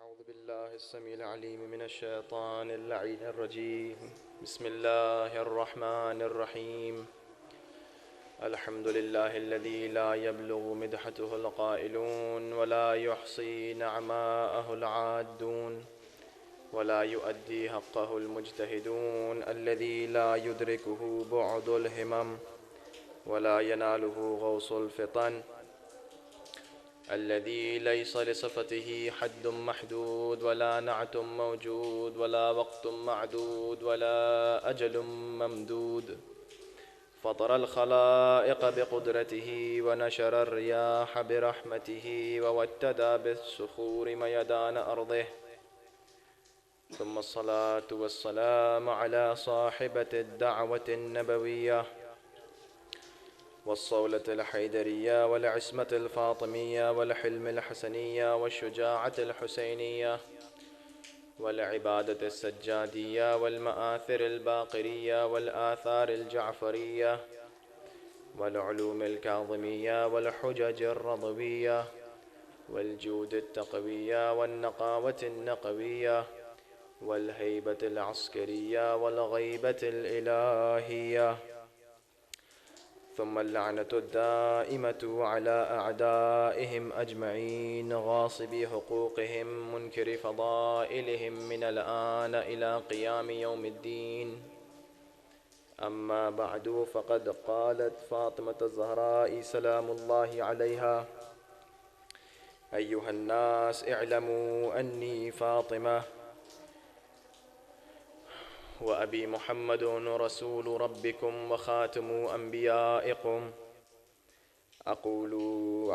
أعوذ بالله السميع العليم من الشيطان اللعين الرجيم. بسم الله الرحمن الرحيم. الحمد لله الذي لا يبلغ مدحته القائلون ولا يحصي نعماءه العادون ولا يؤدي حقه المجتهدون، الذي لا يدركه بعد الهمم ولا يناله غوص الفطن، الذي ليس لصفته حد محدود ولا نعت موجود ولا وقت معدود ولا أجل ممدود، فطر الخلائق بقدرته ونشر الرياح برحمته ووتد بالصخور ميدان أرضه، ثم الصلاة والسلام على صاحبة الدعوة النبوية والصولة الحيدرية والعصمة الفاطمية والحلم الحسنية والشجاعة الحسينية والعبادة السجادية والمآثر الباقرية والآثار الجعفرية والعلوم الكاظمية والحجج الرضوية والجود التقوية والنقاوة النقوية والهيبة العسكرية والغيبة الإلهية، ثم اللعنة الدائمة على أعدائهم أجمعين، غاصبي حقوقهم منكر فضائلهم من الآن إلى قيام يوم الدين. أما بعد، فقد قالت فاطمة الزهراء سلام الله عليها: أيها الناس اعلموا أني فاطمة وأبي محمد رسول ربكم وخاتم أنبيائكم. أقول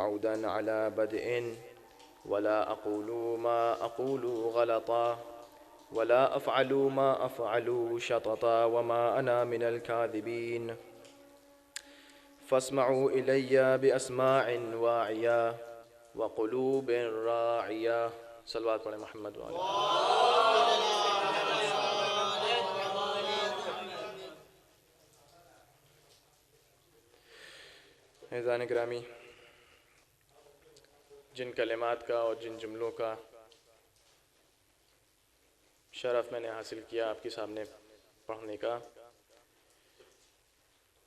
عودا على بدء ولا أقول ما أقول غلطا ولا أفعل ما أفعل شططا وما أنا من الكاذبين، فاسمعوا إلي بأسماع واعية وقلوب راعية. صلوات علی محمد وعلى عزیزان گرامی، جن کلمات کا اور جن جملوں کا شرف میں نے حاصل کیا آپ کے سامنے پڑھنے کا،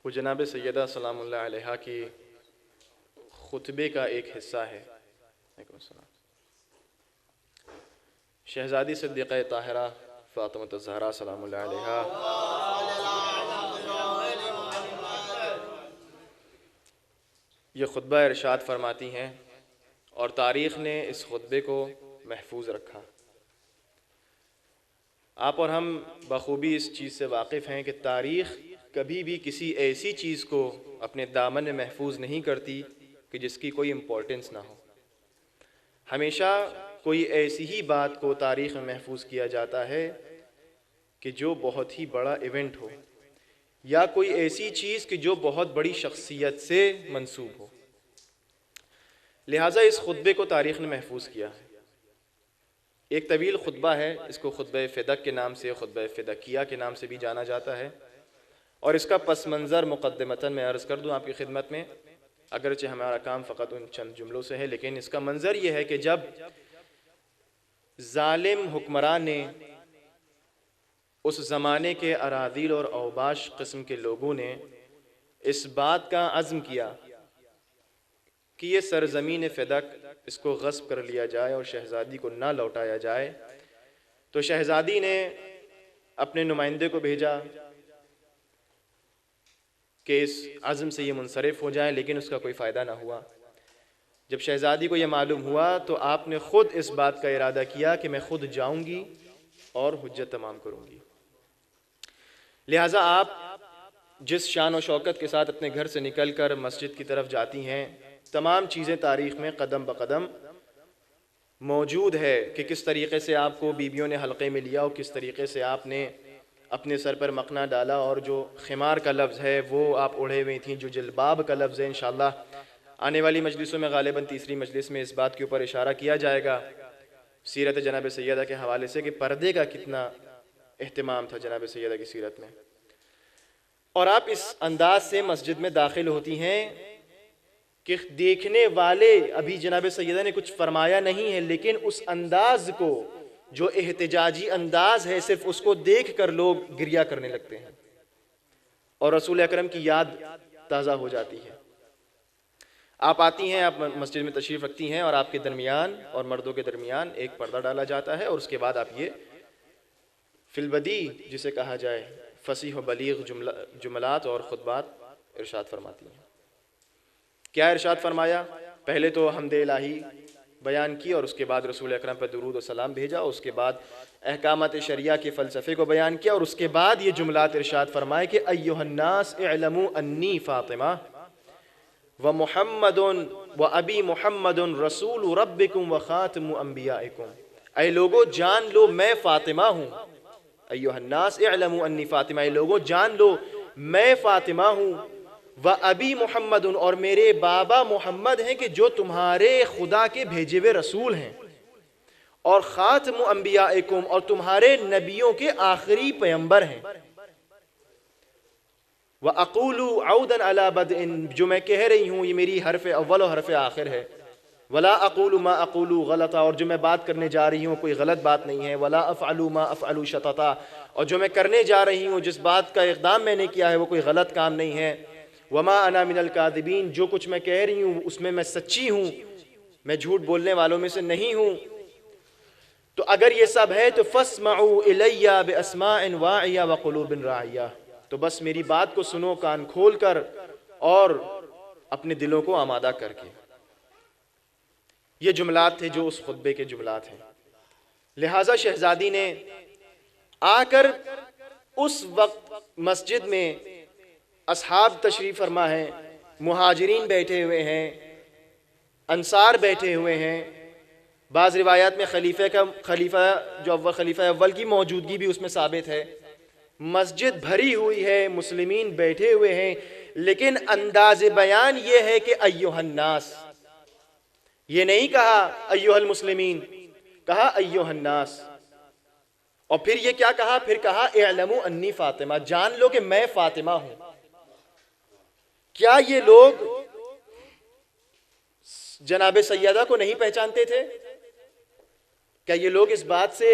وہ جناب سیدہ سلام اللہ علیہا کی خطبے کا ایک حصہ ہے۔ علیکم السلام۔ شہزادی صدیقہ طاہرہ فاطمہ الزہرا سلام اللہ علیہا یہ خطبہ ارشاد فرماتی ہیں، اور تاریخ نے اس خطبے کو محفوظ رکھا۔ آپ اور ہم بخوبی اس چیز سے واقف ہیں کہ تاریخ کبھی بھی کسی ایسی چیز کو اپنے دامن میں محفوظ نہیں کرتی کہ جس کی کوئی امپورٹنس نہ ہو۔ ہمیشہ کوئی ایسی ہی بات کو تاریخ میں محفوظ کیا جاتا ہے کہ جو بہت ہی بڑا ایونٹ ہو، یا کوئی ایسی چیز کہ جو بہت بڑی شخصیت سے منسوب ہو۔ لہٰذا اس خطبے کو تاریخ نے محفوظ کیا ہے۔ ایک طویل خطبہ ہے، اس کو خطبہ فدق کے نام سے، خطبہ فدقیہ کے نام سے بھی جانا جاتا ہے، اور اس کا پس منظر مقدمتاً میں عرض کر دوں آپ کی خدمت میں، اگرچہ ہمارا کام فقط ان چند جملوں سے ہے، لیکن اس کا منظر یہ ہے کہ جب ظالم حکمران نے اس زمانے کے اراذیل اور اوباش قسم کے لوگوں نے اس بات کا عزم کیا کہ یہ سرزمین فدق اس کو غصب کر لیا جائے اور شہزادی کو نہ لوٹایا جائے، تو شہزادی نے اپنے نمائندے کو بھیجا کہ اس عزم سے یہ منصرف ہو جائیں، لیکن اس کا کوئی فائدہ نہ ہوا۔ جب شہزادی کو یہ معلوم ہوا تو آپ نے خود اس بات کا ارادہ کیا کہ میں خود جاؤں گی اور حجت تمام کروں گی۔ لہٰذا آپ جس شان و شوکت کے ساتھ اپنے گھر سے نکل کر مسجد کی طرف جاتی ہیں، تمام چیزیں تاریخ میں قدم بقدم موجود ہے کہ کس طریقے سے آپ کو بیویوں نے حلقے میں لیا اور کس طریقے سے آپ نے اپنے سر پر مقنا ڈالا، اور جو خمار کا لفظ ہے وہ آپ اوڑھے ہوئی تھیں، جو جلباب کا لفظ ہے انشاءاللہ آنے والی مجلسوں میں غالباً تیسری مجلس میں اس بات کے اوپر اشارہ کیا جائے گا سیرت جناب سیدہ کے حوالے سے کہ پردے کا کتنا اہتمام تھا جناب سیدہ کی سیرت میں۔ اور آپ اس انداز سے مسجد میں داخل ہوتی ہیں کہ دیکھنے والے، ابھی جناب سیدہ نے کچھ فرمایا نہیں ہے، لیکن اس انداز کو، جو احتجاجی انداز ہے، صرف اس کو دیکھ کر لوگ گریہ کرنے لگتے ہیں اور رسول اکرم کی یاد تازہ ہو جاتی ہے۔ آپ آتی ہیں، آپ مسجد میں تشریف رکھتی ہیں، اور آپ کے درمیان اور مردوں کے درمیان ایک پردہ ڈالا جاتا ہے، اور اس کے بعد آپ یہ فی البدی، جسے کہا جائے فصیح و بلیغ جملات اور خطبات ارشاد فرماتی ہیں۔ کیا ارشاد فرمایا؟ پہلے تو حمد الہی بیان کی، اور اس کے بعد رسول اکرم پر درود و سلام بھیجا، اس کے بعد احکامات شریعہ کے فلسفے کو بیان کیا، اور اس کے بعد یہ جملات ارشاد فرمائے کہ ایھا الناس اعلموا انی فاطمہ ومحمد وابی محمد رسول ربکم وخاتم انبیائکم۔ اے لوگو جان لو میں فاطمہ ہوں، ایھا الناس اعلموا انی فاطمہ، اے لوگو جان لو میں فاطمہ ہوں، وابی محمد، اور میرے بابا محمد ہیں کہ جو تمہارے خدا کے بھیجے ہوئے رسول ہیں، اور خاتم انبیائکم، اور تمہارے نبیوں کے آخری پیغمبر ہیں۔ وَأَقُولُ عَوْدًا عَلَى بَدْءٍ، جو میں کہہ رہی ہوں یہ میری حرف اول و حرف آخر ہے۔ وَلَا أَقُولُ مَا أَقُولُ غَلَطًا، اور جو میں بات کرنے جا رہی ہوں کوئی غلط بات نہیں ہے۔ وَلَا أَفْعَلُ مَا أَفْعَلُ شَطَطًا، اور جو میں کرنے جا رہی ہوں، جس بات کا اقدام میں نے کیا ہے وہ کوئی غلط کام نہیں ہے۔ وَمَا أَنَا مِنَ الْكَاذِبِينَ، جو کچھ میں کہہ رہی ہوں اس میں سچی ہوں، میں جھوٹ بولنے والوں میں سے نہیں ہوں۔ تو اگر یہ سب ہے تو فَاسْمَعُوا إِلَيَّ بِأَسْمَاعٍ وَاعِيَةٍ وَقُلُوبٍ رَاعِيَةٍ، تو بس میری بات کو سنو کان کھول کر اور اپنے دلوں کو آمادہ کر کے۔ یہ جملات تھے جو اس خطبے کے جملات ہیں۔ لہٰذا شہزادی نے آ کر اس وقت مسجد میں اصحاب تشریف فرما ہیں، مہاجرین بیٹھے ہوئے ہیں، انصار بیٹھے ہوئے ہیں، بعض روایات میں خلیفہ اول کی موجودگی بھی اس میں ثابت ہے۔ مسجد بھری ہوئی ہے، مسلمین بیٹھے ہوئے ہیں، لیکن انداز بیان یہ ہے کہ ایھا الناس، یہ نہیں کہا ایھا المسلمین، کہا ایھا الناس۔ اور پھر یہ کیا کہا؟ پھر کہا اعلموا انی فاطمہ، جان لو کہ میں فاطمہ ہوں۔ کیا یہ لوگ جناب سیدہ کو نہیں پہچانتے تھے؟ کیا یہ لوگ اس بات سے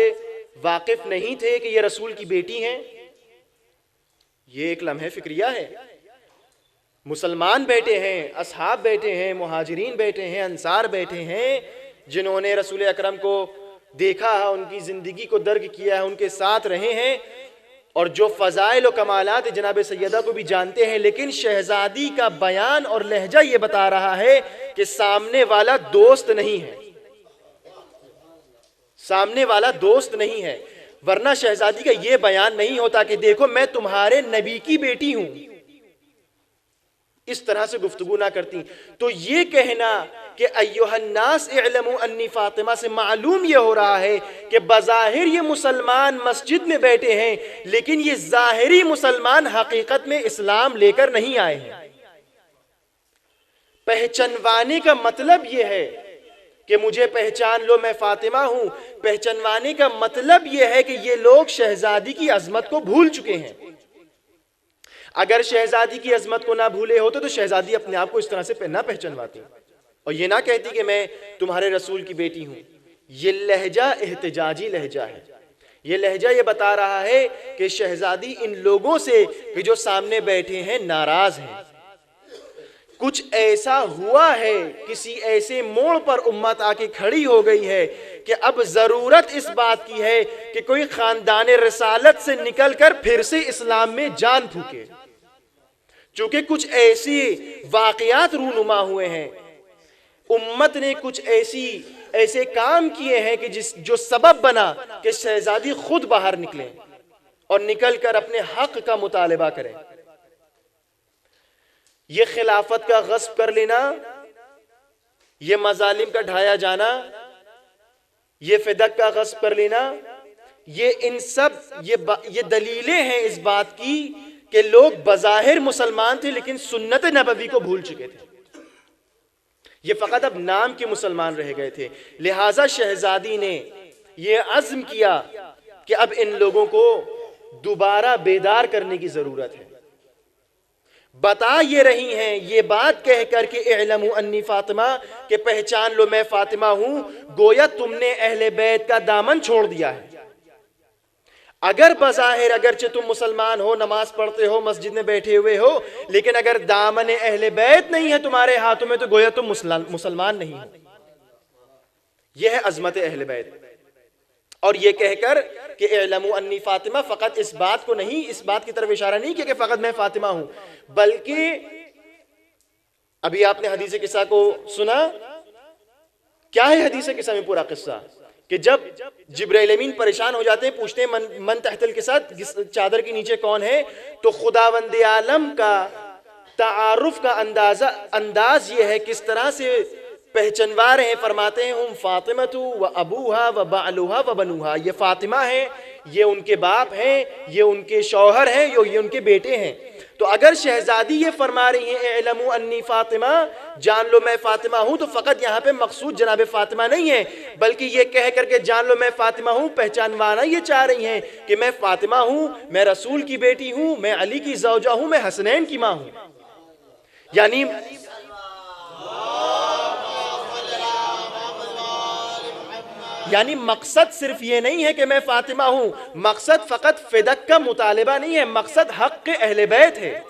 واقف نہیں تھے کہ یہ رسول کی بیٹی ہیں؟ یہ ایک لمحہ فکریہ ہے۔ مسلمان بیٹھے ہیں، اصحاب بیٹھے ہیں، مہاجرین بیٹھے ہیں، انصار بیٹھے ہیں، جنہوں نے رسول اکرم کو دیکھا ہے، ان کی زندگی کو درک کیا ہے، ان کے ساتھ رہے ہیں، اور جو فضائل و کمالات جناب سیدہ کو بھی جانتے ہیں، لیکن شہزادی کا بیان اور لہجہ یہ بتا رہا ہے کہ سامنے والا دوست نہیں ہے، سامنے والا دوست نہیں ہے، ورنہ شہزادی کا یہ بیان نہیں ہوتا کہ دیکھو میں تمہارے نبی کی بیٹی ہوں، اس طرح سے گفتگو نہ کرتی۔ تو یہ کہنا کہ ایھا الناس اعلموا انی فاطمہ سے معلوم یہ ہو رہا ہے کہ بظاہر یہ مسلمان مسجد میں بیٹھے ہیں، لیکن یہ ظاہری مسلمان حقیقت میں اسلام لے کر نہیں آئے ہیں۔ پہچنوانے کا مطلب یہ ہے کہ مجھے پہچان لو میں فاطمہ ہوں، پہچنوانے کا مطلب یہ ہے کہ یہ لوگ شہزادی کی عظمت کو بھول چکے ہیں۔ اگر شہزادی کی عظمت کو نہ بھولے ہوتے تو شہزادی اپنے آپ کو اس طرح سے نہ پہچنواتی اور یہ نہ کہتی کہ میں تمہارے رسول کی بیٹی ہوں۔ یہ لہجہ احتجاجی لہجہ ہے، یہ لہجہ یہ بتا رہا ہے کہ شہزادی ان لوگوں سے کہ جو سامنے بیٹھے ہیں ناراض ہیں۔ کچھ ایسا ہوا ہے، کسی ایسے موڑ پر امت آ کے کھڑی ہو گئی ہے کہ اب ضرورت اس بات کی ہے کہ کوئی خاندان رسالت سے نکل کر پھر سے اسلام میں جان پھونکے۔ چونکہ کچھ ایسی واقعات رونما ہوئے ہیں، امت نے کچھ ایسے کام کیے ہیں کہ جو سبب بنا کہ شہزادی خود باہر نکلیں اور نکل کر اپنے حق کا مطالبہ کریں۔ یہ خلافت کا غصب کر لینا، یہ مظالم کا ڈھایا جانا، یہ فدق کا غصب کر لینا، یہ دلیلیں ہیں اس بات کی کہ لوگ بظاہر مسلمان تھے لیکن سنت نبوی کو بھول چکے تھے، یہ فقط اب نام کے مسلمان رہ گئے تھے۔ لہٰذا شہزادی نے یہ عزم کیا کہ اب ان لوگوں کو دوبارہ بیدار کرنے کی ضرورت ہے۔ بتا یہ رہی ہیں یہ بات کہہ کر کہ اعلموا انی فاطمہ، کہ پہچان لو میں فاطمہ ہوں، گویا تم نے اہل بیت کا دامن چھوڑ دیا ہے۔ اگر بظاہر اگرچہ تم مسلمان ہو، نماز پڑھتے ہو، مسجد میں بیٹھے ہوئے ہو، لیکن اگر دامن اہل بیت نہیں ہے تمہارے ہاتھوں میں تو گویا تم مسلمان نہیں ہو۔ یہ ہے عظمت اہل بیت۔ اور یہ کہہ کر کہ اعلموا انی فاطمہ، فقط اس بات کو نہیں، اس بات کی طرف اشارہ نہیں کہ فقط میں فاطمہ ہوں، بلکہ ابھی آپ نے حدیث قصہ کو سنا۔ کیا ہے حدیث قصہ میں پورا قصہ؟ کہ جب جبرائیل امین پریشان ہو جاتے ہیں، پوچھتے ہیں من تحت القصۃ، چادر کے نیچے کون ہے، تو خداوند عالم کا تعارف کا انداز یہ ہے، کس طرح سے پہچنوا رہے ہیں، فرماتے ہیں ہم فاطمہ و ابوہا و بعلوہا و بنوہا، یہ فاطمہ ہیں، یہ ان کے باپ ہیں، یہ ان کے شوہر ہیں، یہ ان کے بیٹے ہیں۔ تو اگر شہزادی یہ فرما رہی ہیں اعلموا انی فاطمہ، جان لو میں فاطمہ ہوں، تو فقط یہاں پہ مقصود جناب فاطمہ نہیں ہے، بلکہ یہ کہہ کر کے جان لو میں فاطمہ ہوں، پہچانوانا یہ چاہ رہی ہیں کہ میں فاطمہ ہوں، میں رسول کی بیٹی ہوں، میں علی کی زوجہ ہوں، میں حسنین کی ماں ہوں۔ یعنی مقصد صرف یہ نہیں ہے کہ میں فاطمہ ہوں، مقصد فقط فدق کا مطالبہ نہیں ہے، مقصد حق اہل بیت ہے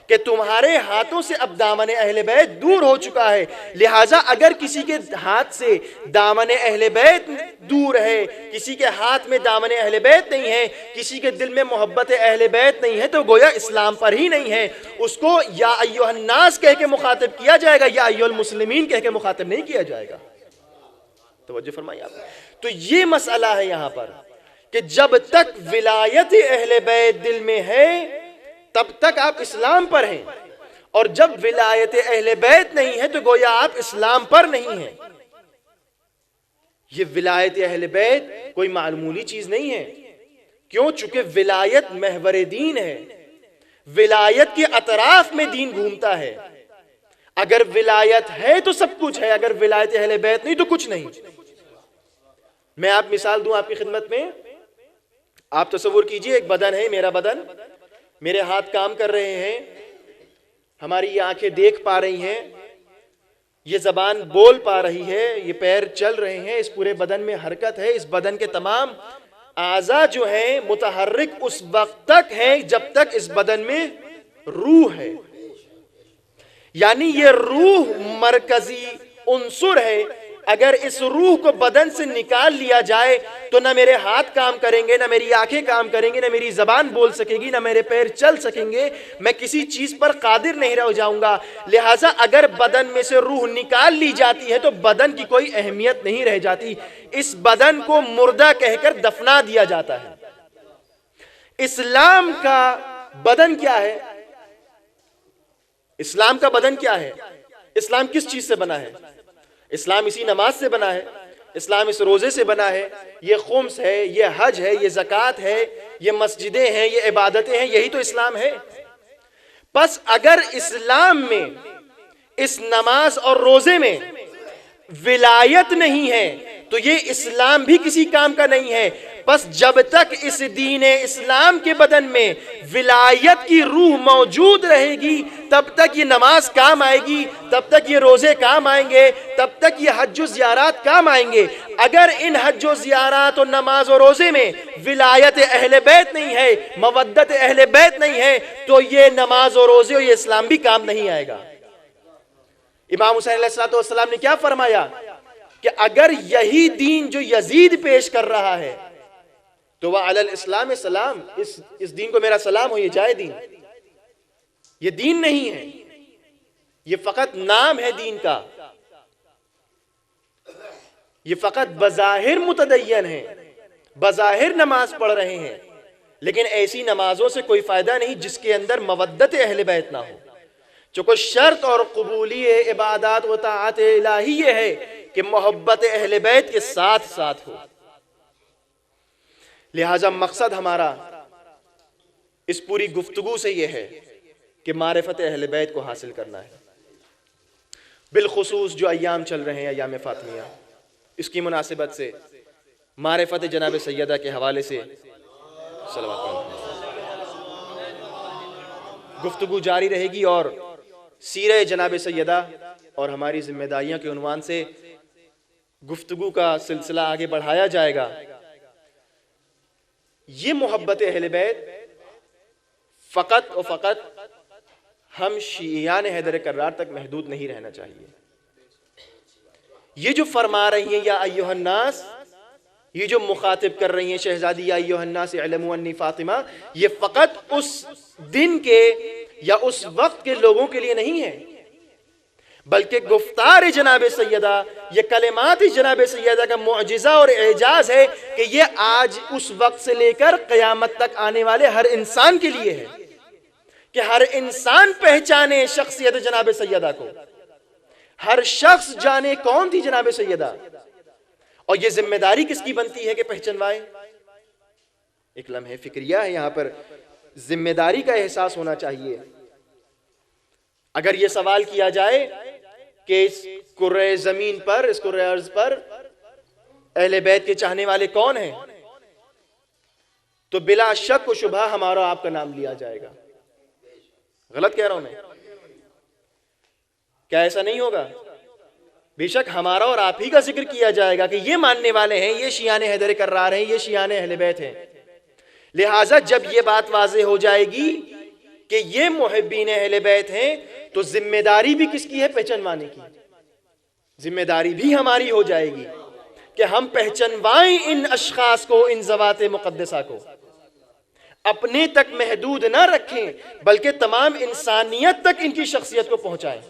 کہ تمہارے ہاتھوں سے اب دامن اہل بیت دور ہو چکا ہے، لہٰذا اگر کسی کے ہاتھ سے دامن اہل بیت دور ہے، کسی کے ہاتھ میں دامن اہل بیت نہیں ہے، کسی کے دل میں محبت اہل بیت نہیں ہے، تو گویا اسلام پر ہی نہیں ہے۔ اس کو یا ایھا الناس کہہ کے مخاطب کیا جائے گا، یا ایھا المسلمین کہہ کے مخاطب نہیں کیا جائے گا۔ توجہ فرمائیے آپ۔ تو یہ مسئلہ ہے یہاں پر کہ جب تک ولایت اہل بیت دل میں ہے تب تک آپ اسلام پر ہیں، اور جب ولایت اہل بیت نہیں ہے تو گویا آپ اسلام پر نہیں ہیں۔ یہ ولایت اہل بیت کوئی معمولی چیز نہیں ہے، کیوں؟ چونکہ ولایت محور دین ہے، ولایت کے اطراف میں دین گھومتا ہے۔ اگر ولایت ہے تو سب کچھ ہے، اگر ولایت اہل بیت نہیں تو کچھ نہیں۔ میں آپ مثال دوں آپ کی خدمت میں، آپ تصور کیجئے ایک بدن ہے، میرا بدن، میرے ہاتھ کام کر رہے ہیں، ہماری یہ آنکھیں دیکھ پا رہی ہیں، یہ زبان بول پا رہی ہے، یہ پیر چل رہے ہیں، اس پورے بدن میں حرکت ہے، اس بدن کے تمام اعضاء جو ہیں متحرک اس وقت تک ہیں جب تک اس بدن میں روح ہے۔ یعنی یہ روح مرکزی عنصر ہے، اگر اس روح کو بدن سے نکال لیا جائے تو نہ میرے ہاتھ کام کریں گے، نہ میری آنکھیں کام کریں گی، نہ میری زبان بول سکے گی، نہ میرے پیر چل سکیں گے، میں کسی چیز پر قادر نہیں رہ جاؤں گا۔ لہٰذا اگر بدن میں سے روح نکال لی جاتی ہے تو بدن کی کوئی اہمیت نہیں رہ جاتی، اس بدن کو مردہ کہہ کر دفنا دیا جاتا ہے۔ اسلام کا بدن کیا ہے؟ اسلام کا بدن کیا ہے؟ اسلام کس چیز سے بنا ہے؟ اسلام اسی نماز سے بنا ہے، اسلام اس روزے سے بنا ہے، یہ خمس ہے، یہ حج ہے، یہ زکوٰۃ ہے، یہ مسجدیں ہیں، یہ عبادتیں ہیں، یہی تو اسلام ہے۔ پس اگر اسلام میں اس نماز اور روزے میں ولایت نہیں ہے تو یہ اسلام بھی کسی کام کا نہیں ہے۔ پس جب تک اس دین اسلام کے بدن میں ولایت کی روح موجود رہے گی تب تک یہ نماز کام آئے گی، تب تک یہ روزے کام آئیں گے، تب تک یہ حج و زیارات کام آئیں گے۔ اگر ان حج و زیارات اور نماز و روزے میں ولایت اہل بیت نہیں ہے، مودت اہل بیت نہیں ہے، تو یہ نماز و روزے اور یہ اسلام بھی کام نہیں آئے گا۔ امام حسین علیہ السلام نے کیا فرمایا کہ اگر یہی دین جو یزید پیش کر رہا ہے تو وَعَلَى الْإِسْلَامِ سلام، اس دین کو میرا سلام ہو، یہ جائے دین، یہ دین نہیں ہے، یہ فقط نام ہے دین کا، یہ فقط بظاہر متدین ہے، بظاہر نماز پڑھ رہے ہیں، لیکن ایسی نمازوں سے کوئی فائدہ نہیں جس کے اندر مودت اہل بیت نہ ہو۔ چونکہ شرط اور قبولی عبادات و طاعت الہی یہ ہے کہ محبت اہل بیت کے ساتھ ساتھ ہو۔ لہٰذا مقصد ہمارا اس پوری گفتگو سے یہ ہے کہ معرفت اہل بیت کو حاصل کرنا ہے، بالخصوص جو ایام چل رہے ہیں، ایام فاطمیہ، اس کی مناسبت سے معرفت جناب سیدہ کے حوالے سے صلوات پڑھیں۔ گفتگو جاری رہے گی اور سیرہ جناب سیدہ اور ہماری ذمہ داریوں کے عنوان سے گفتگو کا سلسلہ آگے بڑھایا جائے گا۔ یہ محبت اہل بیت فقط و فقط ہم شیعیان حیدر کرار تک محدود نہیں رہنا چاہیے۔ یہ جو فرما رہی ہیں یا ایھا الناس، یہ جو مخاطب کر رہی ہیں شہزادی یا ایھا الناس اعلموا انی فاطمہ، یہ فقط اس دن کے یا اس وقت کے لوگوں کے لیے نہیں ہے، بلکہ گفتار جناب سیدہ، یہ کلمات جناب سیدہ کا معجزہ اور اعجاز ہے کہ یہ آج اس وقت سے لے کر قیامت تک آنے والے ہر انسان کے لیے ہے، کہ ہر انسان پہچانے شخصیت جناب سیدہ کو، ہر شخص جانے کون تھی جناب سیدہ، اور یہ ذمہ داری کس کی بنتی ہے کہ پہچنوائے۔ ایک لمحہ فکریہ ہے یہاں پر، ذمہ داری کا احساس ہونا چاہیے۔ اگر یہ سوال کیا جائے کہ اس کرۂ زمین پر، اس کرۂ ارض پر اہل بیت کے چاہنے والے کون ہیں، تو بلا شک و شبہ ہمارا آپ کا نام لیا جائے گا۔ غلط کہہ رہا ہوں میں؟ کیا ایسا نہیں ہوگا؟ بے شک ہمارا اور آپ ہی کا ذکر کیا جائے گا کہ یہ ماننے والے ہیں، یہ شیعان حیدر کرار ہیں، یہ شیعان اہل بیت ہیں۔ لہٰذا جب یہ بات واضح ہو جائے گی کہ یہ محبین اہل بیت ہیں، تو ذمہ داری بھی کس کی ہے؟ پہچنوانے کی۔ ذمہ داری بھی ہماری ہو جائے گی کہ ہم پہچنوائیں ان اشخاص کو، ان ذوات مقدسہ کو، اپنے تک محدود نہ رکھیں بلکہ تمام انسانیت تک ان کی شخصیت کو پہنچائیں۔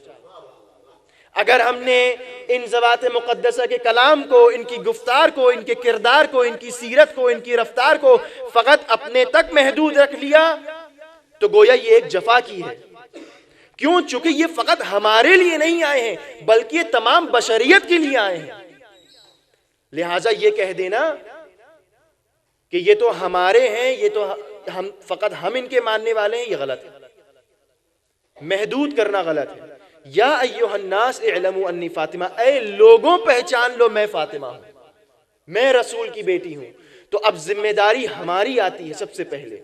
اگر ہم نے ان ذوات مقدسہ کے کلام کو، ان کی گفتار کو، ان کے کردار کو، ان کی سیرت کو، ان کی رفتار کو فقط اپنے تک محدود رکھ لیا تو گویا یہ ایک جفا کی ہے۔ کیوں؟ چونکہ یہ فقط ہمارے لیے نہیں آئے ہیں بلکہ یہ تمام بشریت کے لیے آئے ہیں۔ لہٰذا یہ کہہ دینا کہ یہ تو ہمارے ہیں، یہ تو فقط ہم ان کے ماننے والے ہیں، یہ غلط ہے۔ محدود کرنا غلط ہے۔ یا ایھا الناس اعلموا انی فاطمہ، اے لوگوں پہچان لو میں فاطمہ ہوں، میں رسول کی بیٹی ہوں۔ تو اب ذمہ داری ہماری آتی ہے سب سے پہلے۔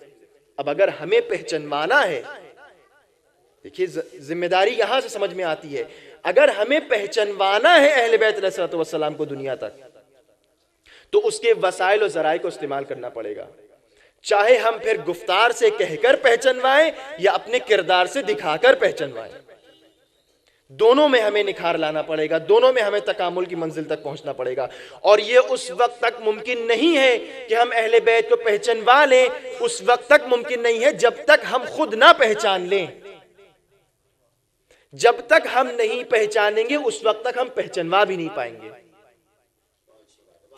اب اگر ہمیں پہچنوانا ہے، دیکھیے ذمہ داری یہاں سے سمجھ میں آتی ہے، اگر ہمیں پہچنوانا ہے اہل بیت علیہ السلام کو دنیا تک، تو اس کے وسائل و ذرائع کو استعمال کرنا پڑے گا، چاہے ہم پھر گفتار سے کہہ کر پہچنوائیں یا اپنے کردار سے دکھا کر پہچنوائیں۔ دونوں میں ہمیں نکھار لانا پڑے گا، دونوں میں ہمیں تکامل کی منزل تک پہنچنا پڑے گا۔ اور یہ اس وقت تک ممکن نہیں ہے کہ ہم اہل بیت کو پہچنوا لیں، اس وقت تک ممکن نہیں ہے جب تک ہم خود نہ پہچان لیں۔ جب تک ہم نہیں پہچانیں گے اس وقت تک ہم پہچنوا بھی نہیں پائیں گے۔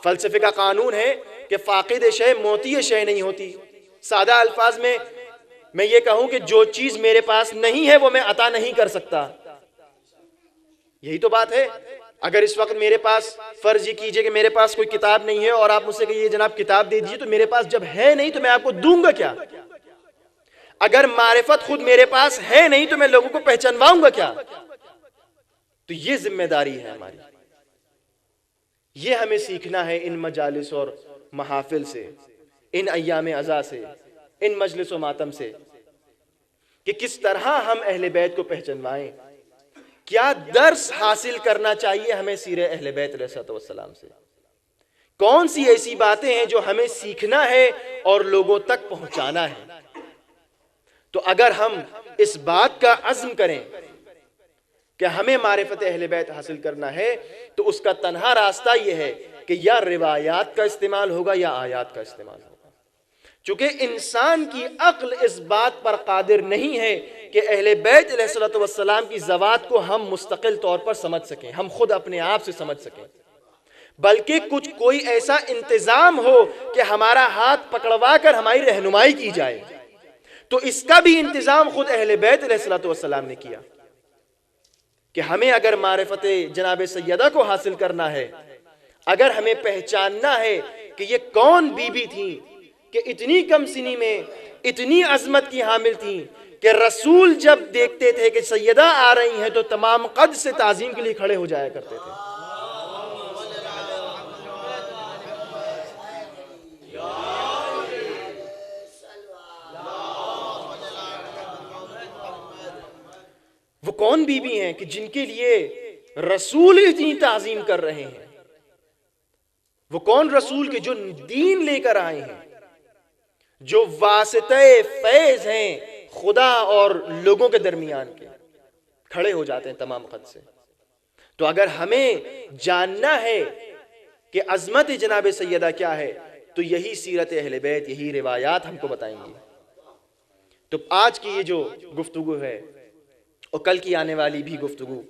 فلسفے کا قانون ہے کہ فاقد شے موتی شے نہیں ہوتی۔ سادہ الفاظ میں یہ کہوں کہ جو چیز میرے پاس نہیں ہے وہ میں عطا نہیں کر سکتا، یہی تو بات ہے۔ اگر اس وقت میرے پاس، فرض یہ کیجئے کہ میرے پاس کوئی کتاب نہیں ہے اور آپ مجھ سے کہیے جناب کتاب دے دیجئے، تو میرے پاس جب ہے نہیں تو میں آپ کو دوں گا کیا؟ اگر معرفت خود میرے پاس ہے نہیں تو میں لوگوں کو پہچنواؤں گا کیا؟ تو یہ ذمہ داری ہے ہماری۔ یہ ہمیں سیکھنا ہے ان مجالس اور محافل سے، ان ایام عزا سے، ان مجلس و ماتم سے، کہ کس طرح ہم اہل بیت کو پہچنوائیں۔ کیا درس حاصل کرنا چاہیے ہمیں سیرہ اہل بیت علیہ السلام سے؟ کون سی ایسی باتیں ہیں جو ہمیں سیکھنا ہے اور لوگوں تک پہنچانا ہے؟ تو اگر ہم اس بات کا عزم کریں کہ ہمیں معرفت اہل بیت حاصل کرنا ہے، تو اس کا تنہا راستہ یہ ہے کہ یا روایات کا استعمال ہوگا یا آیات کا استعمال ہوگا۔ چونکہ انسان کی عقل اس بات پر قادر نہیں ہے کہ اہل بیت علیہ السلام کی ذوات کو ہم مستقل طور پر سمجھ سکیں، ہم خود اپنے آپ سے سمجھ سکیں، بلکہ کوئی ایسا انتظام ہو کہ ہمارا ہاتھ پکڑوا کر ہماری رہنمائی کی جائے۔ تو اس کا بھی انتظام خود اہل بیت علیہ السلام نے کیا کہ ہمیں اگر معرفت جناب سیدہ کو حاصل کرنا ہے، اگر ہمیں پہچاننا ہے کہ یہ کون بی بی تھیں کہ اتنی کم سنی میں اتنی عظمت کی حامل تھیں کہ رسول جب دیکھتے تھے کہ سیدہ آ رہی ہیں تو تمام قد سے تعظیم کے لیے کھڑے ہو جایا کرتے تھے۔ کون بیوی ہیں کہ جن کے لیے رسول اتنی تعظیم کر رہے ہیں؟ وہ کون رسول کے جو دین لے کر آئے ہیں، جو واسطہ فیض ہیں خدا اور لوگوں کے درمیان کے، کھڑے ہو جاتے ہیں تمام قد سے۔ تو اگر ہمیں جاننا ہے کہ عظمت جناب سیدہ کیا ہے تو یہی سیرت اہل بیت، یہی روایات ہم کو بتائیں گی۔ تو آج کی یہ جو گفتگو ہے اور کل کی آنے والی بھی گفتگو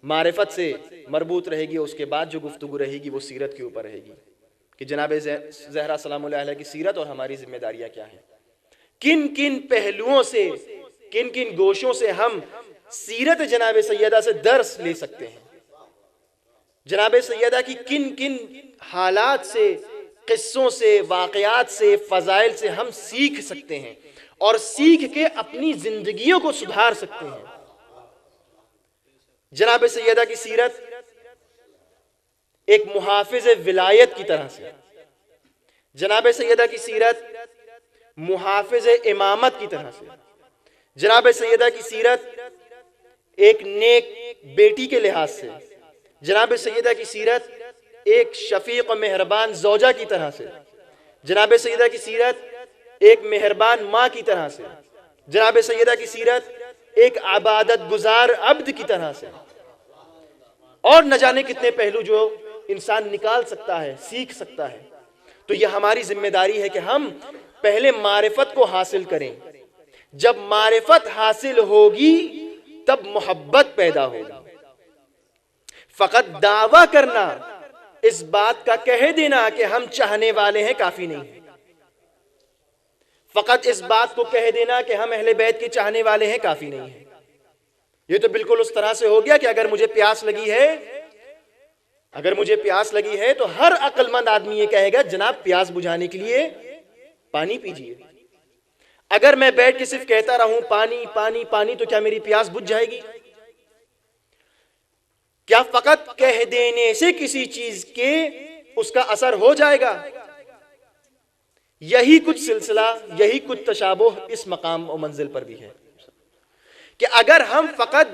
معرفت سے مربوط رہے گی، اور اس کے بعد جو گفتگو رہے گی وہ سیرت کے اوپر رہے گی کہ جناب زہرا سلام اللہ علیہ کی سیرت اور ہماری ذمہ داریاں کیا ہیں، کن کن پہلوؤں سے، کن کن گوشوں سے ہم سیرت جناب سیدہ سے درس لے سکتے ہیں، جناب سیدہ کی کن کن حالات سے، قصوں سے، واقعات سے، فضائل سے ہم سیکھ سکتے ہیں اور سیکھ کے اپنی زندگیوں کو سدھار سکتے ہیں۔ جناب سیدہ کی سیرت ایک محافظ ولایت کی طرح سے، جناب سیدہ کی سیرت محافظ امامت کی طرح سے، جناب سیدہ کی سیرت ایک نیک بیٹی کے لحاظ سے، جناب سیدہ کی سیرت ایک شفیق و مہربان زوجہ کی طرح سے، جناب سیدہ کی سیرت ایک مہربان ماں کی طرح سے، جناب سیدہ کی سیرت ایک عبادت گزار عبد کی طرح سے، اور نہ جانے کتنے پہلو جو انسان نکال سکتا ہے، سیکھ سکتا ہے۔ تو یہ ہماری ذمہ داری ہے کہ ہم پہلے معرفت کو حاصل کریں، جب معرفت حاصل ہوگی تب محبت پیدا ہوگی۔ فقط دعویٰ کرنا، اس بات کا کہہ دینا کہ ہم چاہنے والے ہیں کافی نہیں ہے، فقط اس بات کو کہہ دینا کہ ہم اہل بیت کے چاہنے والے ہیں کافی نہیں ہے۔ یہ تو بالکل اس طرح سے ہو گیا کہ اگر مجھے پیاس لگی ہے تو ہر عقل مند آدمی یہ کہے گا جناب پیاس بجھانے کے لیے پانی پیجئے۔ اگر میں بیٹھ کے صرف کہتا رہوں پانی پانی پانی تو کیا میری پیاس بجھ جائے گی؟ کیا فقط کہہ دینے سے کسی چیز کے اس کا اثر ہو جائے گا؟ یہی کچھ سلسلہ، یہی کچھ تشابہ اس مقام و منزل پر بھی ہے کہ اگر ہم فقط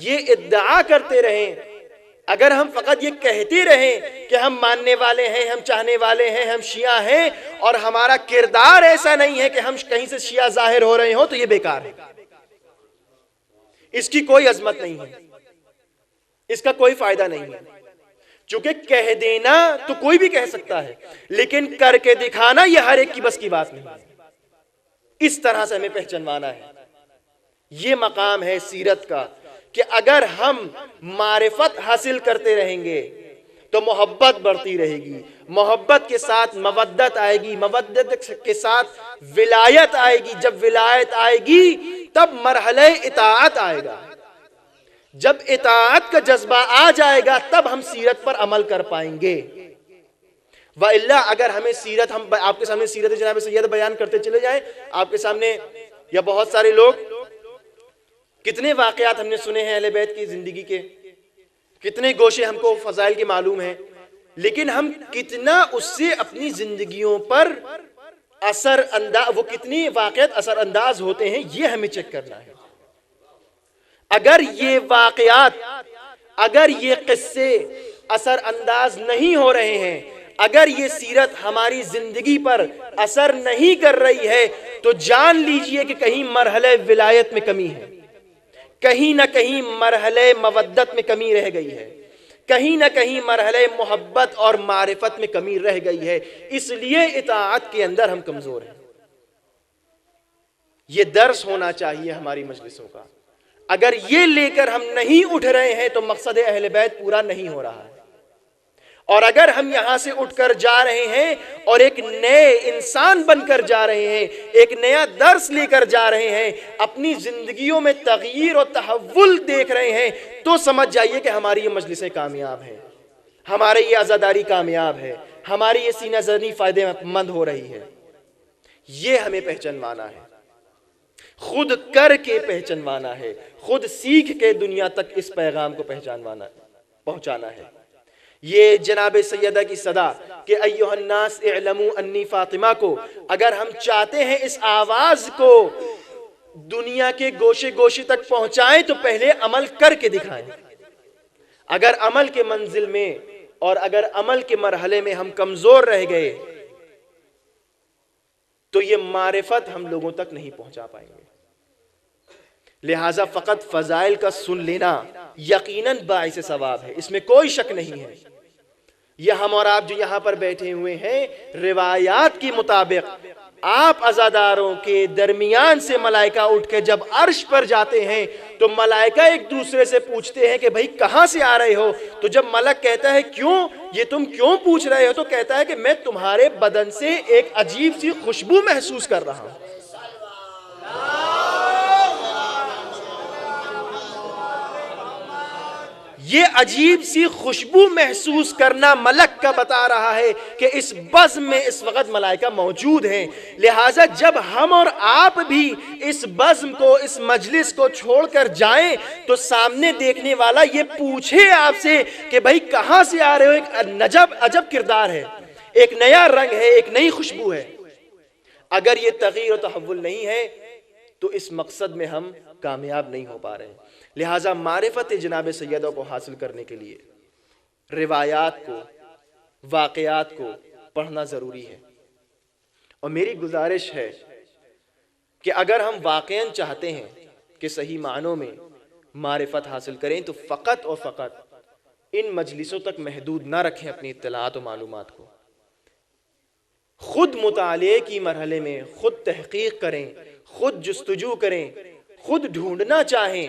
یہ ادعا کرتے رہیں، اگر ہم فقط یہ کہتے رہیں کہ ہم ماننے والے ہیں، ہم چاہنے والے ہیں، ہم شیعہ ہیں، اور ہمارا کردار ایسا نہیں ہے کہ ہم کہیں سے شیعہ ظاہر ہو رہے ہوں، تو یہ بیکار ہے، اس کی کوئی عظمت نہیں ہے، اس کا کوئی فائدہ نہیں ہے۔ چونکہ کہہ دینا تو کوئی بھی کہہ سکتا ہے، لیکن کر کے دکھانا یہ ہر ایک کی بس کی بات نہیں ہے۔ اس طرح سے ہمیں پہچانوانا ہے۔ یہ مقام ہے سیرت کا کہ اگر ہم معرفت حاصل کرتے رہیں گے تو محبت بڑھتی رہے گی، محبت کے ساتھ مودت آئے گی، مودت کے ساتھ ولایت آئے گی، جب ولایت آئے گی تب مرحلہ اطاعت آئے گا، جب اطاعت کا جذبہ آ جائے گا تب ہم سیرت پر عمل کر پائیں گے۔ وَإِلَّا اگر ہمیں سیرت، ہم آپ کے سامنے سیرت جناب سید بیان کرتے چلے جائیں، آپ کے سامنے یا بہت سارے لوگ، کتنے واقعات ہم نے سنے ہیں اہل بیت کی زندگی کے، کتنے گوشے ہم کو فضائل کے معلوم ہیں، لیکن ہم کتنا اس سے اپنی زندگیوں پر اثر انداز، وہ کتنی واقعات اثر انداز ہوتے ہیں، یہ ہمیں چیک کرنا ہے۔ اگر یہ واقعات، اگر یہ قصے اثر انداز نہیں ہو رہے ہیں، اگر یہ سیرت ہماری زندگی پر اثر نہیں کر رہی ہے تو جان لیجئے کہ کہیں مرحلہ ولایت میں کمی ہے، کہیں نہ کہیں مرحلہ مودت میں کمی رہ گئی ہے، کہیں نہ کہیں مرحلہ محبت اور معرفت میں کمی رہ گئی ہے، اس لیے اطاعت کے اندر ہم کمزور ہیں۔ یہ درس ہونا چاہیے ہماری مجلسوں کا۔ اگر یہ لے کر ہم نہیں اٹھ رہے ہیں تو مقصد اہل بیت پورا نہیں ہو رہا ہے، اور اگر ہم یہاں سے اٹھ کر جا رہے ہیں اور ایک نئے انسان بن کر جا رہے ہیں، ایک نیا درس لے کر جا رہے ہیں، اپنی زندگیوں میں تغییر اور تحول دیکھ رہے ہیں، تو سمجھ جائیے کہ ہماری یہ مجلسیں کامیاب ہیں، ہماری یہ عزاداری کامیاب ہے، ہماری یہ سینہ زنی فائدے مند ہو رہی ہے۔ یہ ہمیں پہچانوانا ہے، خود کر کے پہچانوانا ہے، خود سیکھ کے دنیا تک اس پیغام کو پہنچانا ہے۔ یہ جناب سیدہ کی صدا کہ ایھا الناس اعلموا انی فاطمہ کو اگر ہم چاہتے ہیں اس آواز کو دنیا کے گوشے گوشے تک پہنچائیں تو پہلے عمل کر کے دکھائیں. اگر عمل کے منزل میں اور اگر عمل کے مرحلے میں ہم کمزور رہ گئے تو یہ معرفت ہم لوگوں تک نہیں پہنچا پائیں گے. لہٰذا فقط فضائل کا سن لینا یقیناً باعث ثواب ہے، اس میں کوئی شک نہیں ہے. یہ ہم اور آپ جو یہاں پر بیٹھے ہوئے ہیں، روایات کے مطابق آپ عزاداروں کے درمیان سے ملائکہ اٹھ کے جب عرش پر جاتے ہیں تو ملائکہ ایک دوسرے سے پوچھتے ہیں کہ بھئی کہاں سے آ رہے ہو؟ تو جب ملک کہتا ہے کیوں، یہ تم کیوں پوچھ رہے ہو؟ تو کہتا ہے کہ میں تمہارے بدن سے ایک عجیب سی خوشبو محسوس کر رہا ہوں. یہ عجیب سی خوشبو محسوس کرنا ملک کا بتا رہا ہے کہ اس بزم میں اس وقت ملائکہ موجود ہیں. لہٰذا جب ہم اور آپ بھی اس بزم کو، اس مجلس کو چھوڑ کر جائیں تو سامنے دیکھنے والا یہ پوچھے آپ سے کہ بھئی کہاں سے آ رہے ہو، ایک عجب کردار ہے، ایک نیا رنگ ہے، ایک نئی خوشبو ہے. اگر یہ تغییر و تحول نہیں ہے تو اس مقصد میں ہم کامیاب نہیں ہو پا رہے ہیں. لہٰذا معرفت جناب سیدہ کو حاصل کرنے کے لیے روایات کو، واقعات کو پڑھنا ضروری ہے. اور میری گزارش ہے کہ اگر ہم واقعاً چاہتے ہیں کہ صحیح معنوں میں معرفت حاصل کریں تو فقط اور فقط ان مجلسوں تک محدود نہ رکھیں اپنی اطلاعات و معلومات کو. خود مطالعے کی مرحلے میں خود تحقیق کریں، خود جستجو کریں، خود ڈھونڈنا چاہیں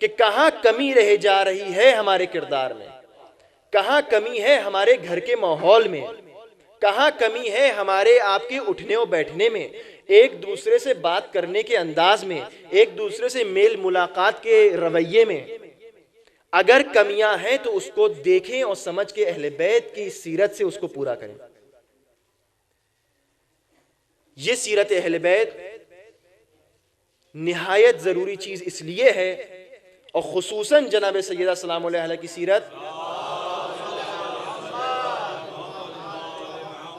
کہ کہاں کمی رہ جا رہی ہے ہمارے کردار میں، کہاں کمی ہے ہمارے گھر کے ماحول میں، کہاں کمی ہے ہمارے آپ کے اٹھنے و بیٹھنے میں، ایک دوسرے سے بات کرنے کے انداز میں، ایک دوسرے سے میل ملاقات کے رویے میں. اگر کمیاں ہیں تو اس کو دیکھیں اور سمجھ کے اہل بیت کی سیرت سے اس کو پورا کریں. یہ سیرت اہل بیت نہایت ضروری چیز اس لیے ہے، اور خصوصاً جناب سیدہ سلام اللہ علیہ کی سیرت،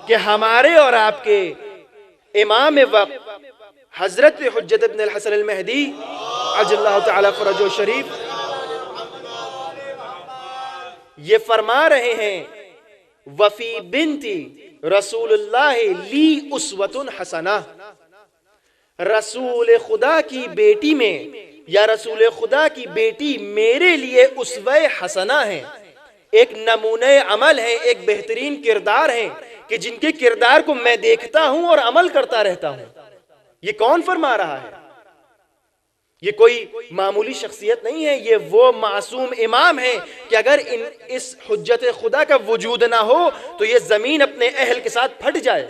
کہ ہمارے اور آپ کے امام وقت حضرت حجت ابن الحسن المہدی عجل اللہ تعالی فرجہ شریف یہ فرما رہے ہیں وفی بنتی رسول اللہ لی اسوۃ حسنہ، رسول خدا کی بیٹی میں یا رسول خدا کی بیٹی میرے لیے اسوہ حسنہ ہیں، ایک نمونہ عمل ہے، ایک بہترین کردار ہے کہ جن کے کردار کو میں دیکھتا ہوں اور عمل کرتا رہتا ہوں. یہ کون فرما رہا ہے؟ یہ کوئی معمولی شخصیت نہیں ہے، یہ وہ معصوم امام ہے کہ اگر اس حجت خدا کا وجود نہ ہو تو یہ زمین اپنے اہل کے ساتھ پھٹ جائے.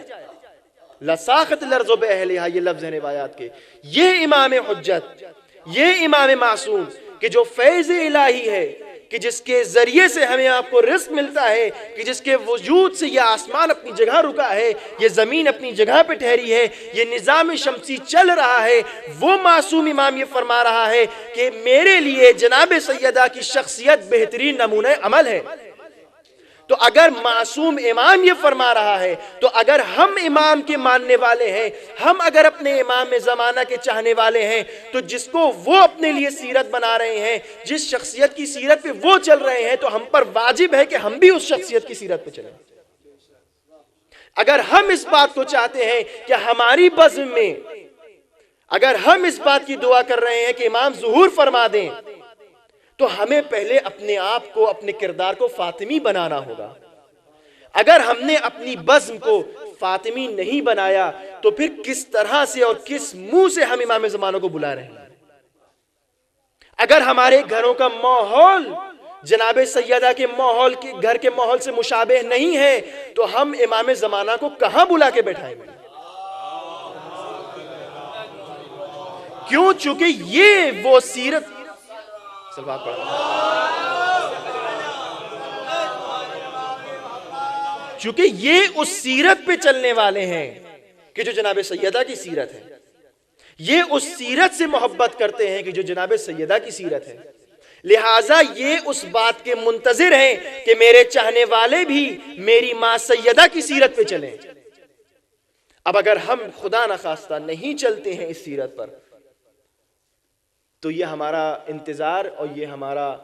لساخت الارض باہلہا، یہ لفظ ہیں روایات کے. یہ امام حجت، یہ امام معصوم کہ جو فیض الہی ہے، کہ جس کے ذریعے سے ہمیں آپ کو رزق ملتا ہے، کہ جس کے وجود سے یہ آسمان اپنی جگہ رکا ہے، یہ زمین اپنی جگہ پہ ٹھہری ہے، یہ نظام شمسی چل رہا ہے، وہ معصوم امام یہ فرما رہا ہے کہ میرے لیے جناب سیدہ کی شخصیت بہترین نمونہ عمل ہے. تو اگر معصوم امام یہ فرما رہا ہے تو اگر ہم امام کے ماننے والے ہیں، ہم اگر اپنے امام زمانہ کے چاہنے والے ہیں، تو جس کو وہ اپنے لیے سیرت بنا رہے ہیں، جس شخصیت کی سیرت پہ وہ چل رہے ہیں، تو ہم پر واجب ہے کہ ہم بھی اس شخصیت کی سیرت پہ چلیں. اگر ہم اس بات کو چاہتے ہیں کہ ہماری بزم میں، اگر ہم اس بات کی دعا کر رہے ہیں کہ امام ظہور فرما دیں، تو ہمیں پہلے اپنے آپ کو، اپنے کردار کو فاطمی بنانا ہوگا. اگر ہم نے اپنی بزم کو فاطمی نہیں بنایا تو پھر کس طرح سے اور کس منہ سے ہم امام زمانوں کو بلا رہے ہیں؟ اگر ہمارے گھروں کا ماحول جناب سیدہ کے ماحول کے گھر کے ماحول سے مشابہ نہیں ہے تو ہم امام زمانہ کو کہاں بلا کے بیٹھائیں گے؟ کیوں؟ چونکہ یہ وہ سیرت، چونکہ یہ اس سیرت پہ چلنے والے ہیں کہ جو جناب سیدہ کی سیرت ہے، یہ اس سیرت سے محبت کرتے ہیں کہ جو جناب سیدہ کی سیرت ہے. لہٰذا یہ اس بات کے منتظر ہیں کہ میرے چاہنے والے بھی میری ماں سیدہ کی سیرت پہ چلیں. اب اگر ہم خدا نخواستہ نہیں چلتے ہیں اس سیرت پر تو یہ ہمارا انتظار اور یہ ہمارا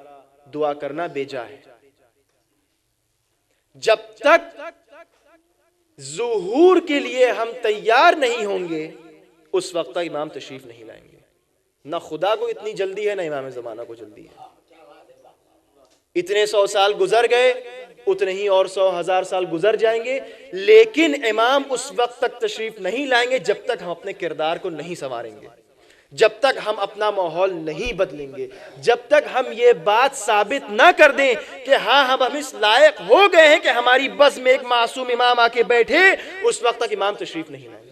دعا کرنا بے جا ہے. جب تک ظہور کے لیے ہم تیار نہیں ہوں گے اس وقت تک امام تشریف نہیں لائیں گے. نہ خدا کو اتنی جلدی ہے نہ امام زمانہ کو جلدی ہے. اتنے 100 سال گزر گئے، اتنے ہی اور 100,000 سال گزر جائیں گے، لیکن امام اس وقت تک تشریف نہیں لائیں گے جب تک ہم اپنے کردار کو نہیں سنواریں گے، جب تک ہم اپنا ماحول نہیں بدلیں گے، جب تک ہم یہ بات ثابت نہ کر دیں کہ ہاں ہم اس لائق ہو گئے ہیں کہ ہماری بس میں ایک معصوم امام آ کے بیٹھے، اس وقت تک امام تشریف نہیں لائیں گے.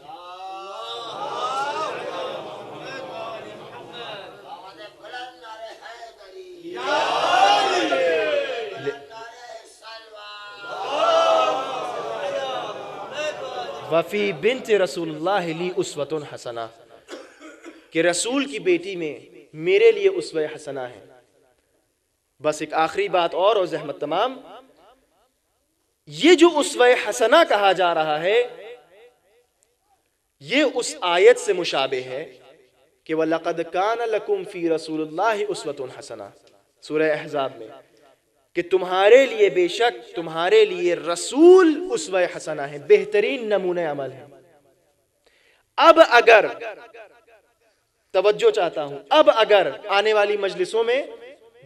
وفی بنت رسول اللہ لی اسوۃ حسنہ، کہ رسول کی بیٹی میں میرے لیے اسوہ حسنہ ہے. بس ایک آخری بات اور زحمت تمام، یہ جو اسوہ حسنہ کہا جا رہا ہے یہ اس آیت سے مشابہ ہے کہ وَلَقَدْ كَانَ لَكُمْ فِي رَسُولِ اللَّهِ أُسْوَةٌ حَسَنَةٌ، سورہ احزاب میں، کہ تمہارے لیے بے شک تمہارے لیے رسول اسوہ حسنہ ہے، بہترین نمونہ عمل ہے. اب اگر توجہ چاہتا ہوں، اب اگر آنے والی مجلسوں میں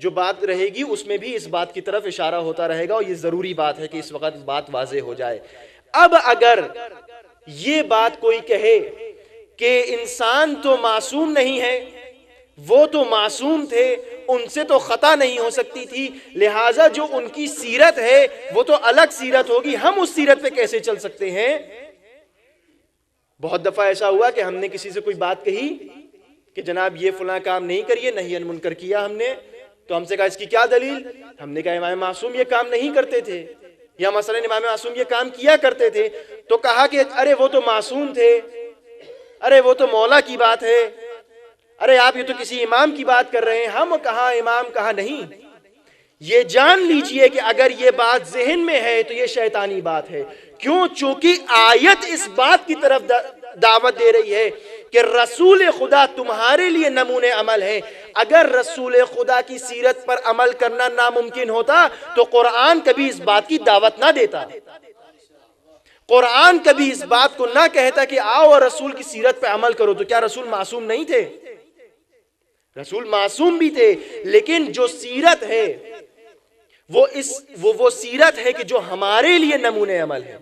جو بات رہے گی اس میں بھی اس بات کی طرف اشارہ ہوتا رہے گا، اور یہ ضروری بات ہے کہ اس وقت بات واضح ہو جائے. اب اگر یہ بات کوئی کہے کہ انسان تو معصوم نہیں ہے، وہ تو معصوم تھے، ان سے تو خطا نہیں ہو سکتی تھی، لہٰذا جو ان کی سیرت ہے وہ تو الگ سیرت ہوگی، ہم اس سیرت پہ کیسے چل سکتے ہیں؟ بہت دفعہ ایسا ہوا کہ ہم نے کسی سے کوئی بات کہی کہ جناب یہ فلاں کام نہیں کریے، نہی عن منکر کیا ہم نے، تو ہم سے کہا اس کی کیا دلیل؟ ہم نے کہا امام معصوم یہ کام نہیں کرتے تھے، یا مثلا امام معصوم یہ کام کیا کرتے تھے، تو کہا کہ ارے وہ تو معصوم تھے، ارے وہ تو مولا کی بات ہے، ارے آپ یہ تو کسی امام کی بات کر رہے ہیں. ہم کہاں امام کہاں نہیں. یہ جان لیجئے کہ اگر یہ بات ذہن میں ہے تو یہ شیطانی بات ہے. کیوں؟ چونکہ آیت اس بات کی طرف دعوت دے رہی ہے کہ رسول خدا تمہارے لیے نمونہ عمل ہے. اگر رسول خدا کی سیرت پر عمل کرنا ناممکن ہوتا تو قرآن کبھی اس بات کی دعوت نہ دیتا، قرآن کبھی اس بات کو نہ کہتا کہ آؤ اور رسول کی سیرت پہ عمل کرو. تو کیا رسول معصوم نہیں تھے؟ رسول معصوم بھی تھے، لیکن جو سیرت ہے وہ سیرت ہے کہ جو ہمارے لیے نمونہ عمل ہے.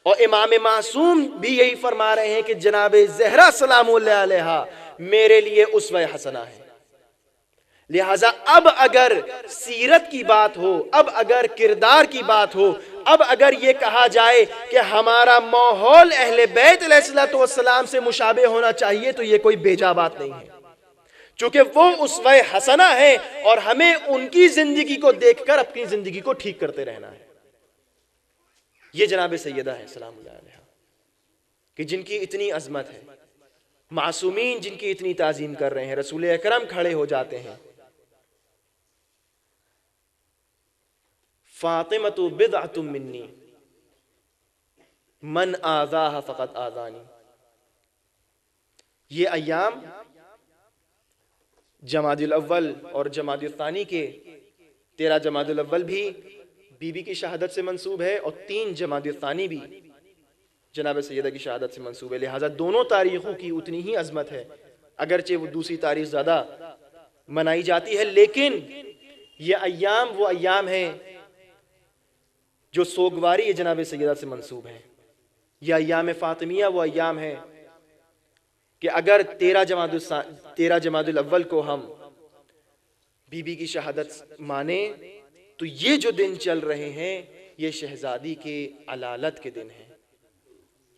اور امام معصوم بھی یہی فرما رہے ہیں کہ جناب زہرا سلام اللہ علیہا میرے لیے اسوہ حسنہ ہے. لہٰذا اب اگر سیرت کی بات ہو، اب اگر کردار کی بات ہو، اب اگر یہ کہا جائے کہ ہمارا ماحول اہل بیت علیہ السلام سے مشابہ ہونا چاہیے تو یہ کوئی بیجا بات نہیں ہے، چونکہ وہ اسوہ حسنہ ہے اور ہمیں ان کی زندگی کو دیکھ کر اپنی زندگی کو ٹھیک کرتے رہنا ہے. یہ جناب سیدہ ہے سلام اللہ علیہا، کہ جن کی اتنی عظمت ہے، معصومین جن کی اتنی تعظیم کر رہے ہیں، رسول اکرم کھڑے ہو جاتے ہیں. فاطمۃ بضعۃ منی من آذاها فقد آذانی. یہ ایام جمادی الاول اور جمادی الثانی کے 13 جمادی الاول بھی بی بی کی شہادت سے منسوب ہے اور 3 جمادی الثانی بھی جناب سیدہ کی شہادت سے منسوب ہے. لہٰذا دونوں تاریخوں کی اتنی ہی عظمت ہے، اگرچہ وہ دوسری تاریخ زیادہ منائی جاتی ہے، لیکن یہ ایام وہ ایام ہیں جو سوگواری جناب سیدہ سے منسوب ہیں. یہ ایام فاطمیہ وہ ایام ہیں کہ اگر 13 جمادی الاول کو ہم بی بی کی شہادت مانیں تو یہ جو دن چل رہے ہیں یہ شہزادی کے علالت کے دن ہیں،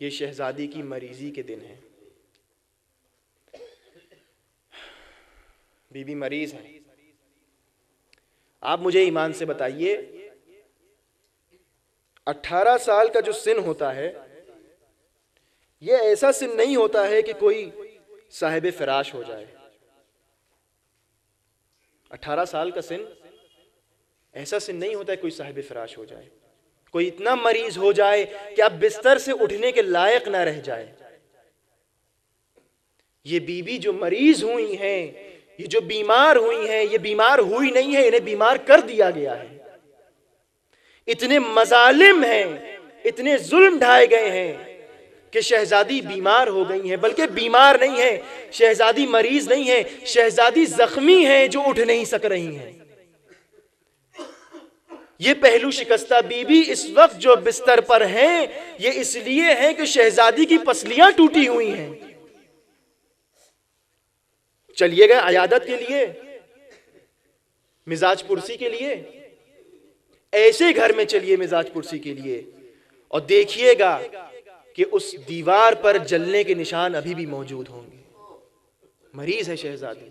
یہ شہزادی کی مریضی کے دن ہیں. بی بی مریض ہیں. آپ مجھے ایمان سے بتائیے 18 سال کا جو سن ہوتا ہے یہ ایسا سن نہیں ہوتا ہے کہ کوئی صاحب فراش ہو جائے. 18 سال کا سن ایسا سن نہیں ہوتا ہے کوئی صاحب فراش ہو جائے، کوئی اتنا مریض ہو جائے کہ اب بستر سے اٹھنے کے لائق نہ رہ جائے. یہ بی بی جو مریض ہوئی ہیں یہ جو بیمار ہوئی ہیں یہ بیمار ہوئی نہیں ہے، انہیں بیمار کر دیا گیا ہے۔ اتنے مظالم ہیں، اتنے ظلم ڈھائے گئے ہیں کہ شہزادی بیمار ہو گئی ہیں، بلکہ بیمار نہیں ہے، شہزادی مریض نہیں ہے، شہزادی زخمی ہیں جو اٹھ نہیں سک رہی ہیں۔ یہ پہلو شکستہ بی بی اس وقت جو بستر پر ہیں، یہ اس لیے ہیں کہ شہزادی کی پسلیاں ٹوٹی ہوئی ہیں۔ چلیے گئے عیادت کے لیے، مزاج پرسی کے لیے، ایسے گھر میں چلیے مزاج پرسی کے لیے، اور دیکھیے گا کہ اس دیوار پر جلنے کے نشان ابھی بھی موجود ہوں گے۔ مریض ہے شہزادی،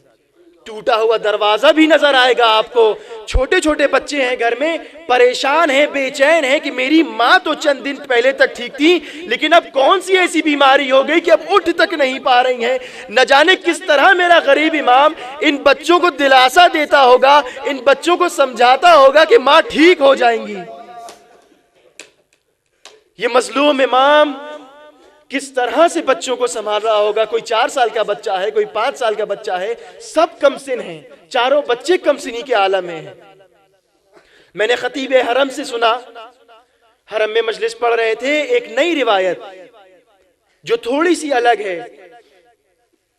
ٹوٹا ہوا دروازہ بھی نظر آئے گا آپ کو، چھوٹے چھوٹے بچے ہیں گھر میں، پریشان ہیں، بے چین ہیں کہ میری ماں تو چند دن پہلے تک ٹھیک تھی، لیکن اب کون سی ایسی بیماری ہو گئی کہ اب اٹھ تک نہیں پا رہی ہیں۔ نہ جانے کس طرح میرا غریب امام ان بچوں کو دلاسا دیتا ہوگا، ان بچوں کو سمجھاتا ہوگا کہ ماں ٹھیک ہو جائیں گی۔ یہ مظلوم امام کس طرح سے بچوں کو سنبھال رہا ہوگا۔ کوئی 4 سال کا بچہ ہے، کوئی 5 سال کا بچہ ہے، سب کم سن ہیں، چاروں بچے کم سنی کے عالم میں ہیں۔ میں نے خطیب حرم سے سنا، حرم میں مجلس پڑھ رہے تھے، ایک نئی روایت جو تھوڑی سی الگ ہے۔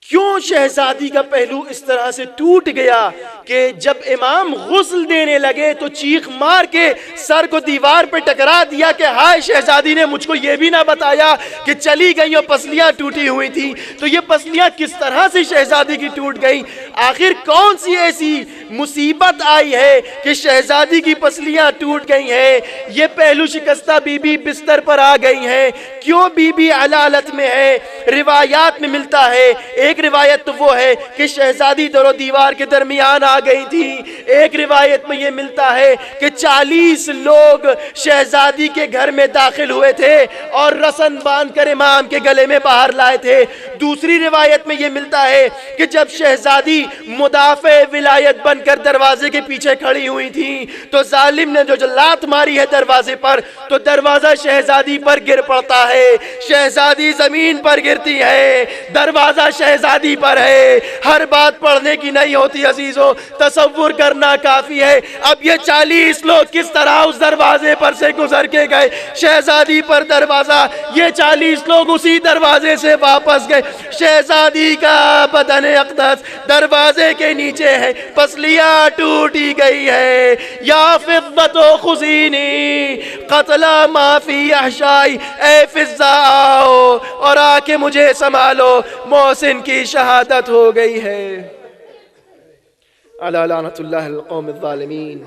کیوں شہزادی کا پہلو اس طرح سے ٹوٹ گیا کہ جب امام غسل دینے لگے تو چیخ مار کے سر کو دیوار پہ ٹکرا دیا کہ ہائے شہزادی نے مجھ کو یہ بھی نہ بتایا کہ چلی گئی اور پسلیاں ٹوٹی ہوئی تھی۔ تو یہ پسلیاں کس طرح سے شہزادی کی ٹوٹ گئی؟ آخر کون سی ایسی مصیبت آئی ہے کہ شہزادی کی پسلیاں ٹوٹ گئی ہیں؟ یہ پہلو شکستہ بی بی بستر پر آ گئی ہیں۔ کیوں بی بی علالت میں ہے؟ روایات میں ملتا ہے، ایک روایت تو وہ ہے کہ شہزادی در و دیوار کے درمیان آ گئی تھی، ایک روایت میں یہ ملتا ہے کہ 40 لوگ شہزادی کے گھر میں داخل ہوئے تھے اور رسن باندھ کر امام کے گلے میں باہر لائے تھے۔ دوسری روایت میں یہ ملتا ہے کہ جب شہزادی مدافع ولایت بن کر دروازے کے پیچھے کھڑی ہوئی تھی تو ظالم نے جو لات ماری ہے دروازے پر تو دروازہ شہزادی پر گر پڑتا ہے، شہزادی زمین پر گرتی ہے، دروازہ شہزادی پر ہے۔ ہر بات پڑھنے کی نہیں ہوتی عزیزوں، تصور کرنا کافی ہے۔ اب یہ 40 لوگ کس طرح اس دروازے پر سے گزر کے گئے، شہزادی پر دروازہ، یہ 40 لوگ اسی دروازے سے واپس گئے۔ شہزادی کا بدن اقدس دروازے کے نیچے ہے، پسلیاں ٹوٹی گئی ہے۔ یا فضت و خزینی قتلا ما فی احشائی، اے فضہ آؤ اور آ کے مجھے سنبھالو، محسن کی شہادت ہو گئی ہے۔ علی لعنت اللہ القوم الظالمین،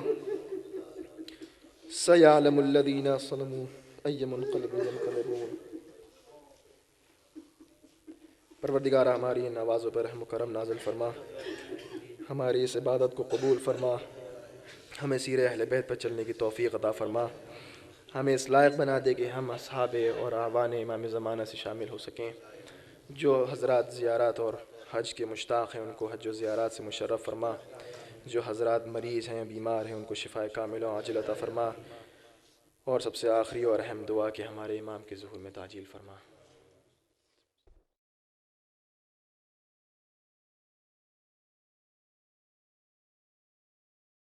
سیعلم الذین ظلموا ای منقلب ینقلبون۔ پروردگارہ ہماری ان آوازوں پر رحم و کرم نازل فرما، ہماری اس عبادت کو قبول فرما، ہمیں سیر اہل بیت پر چلنے کی توفیق عطا فرما، ہمیں اس لائق بنا دے کہ ہم اصحاب اور اعوان امام زمانہ سے شامل ہو سکیں۔ جو حضرات زیارات اور حج کے مشتاق ہیں ان کو حج و زیارات سے مشرف فرما، جو حضرات مریض ہیں بیمار ہیں ان کو شفاء کاملہ و عاجل عطا فرما، اور سب سے آخری اور اہم دعا کہ ہمارے امام کے ظہور میں تعجیل فرما۔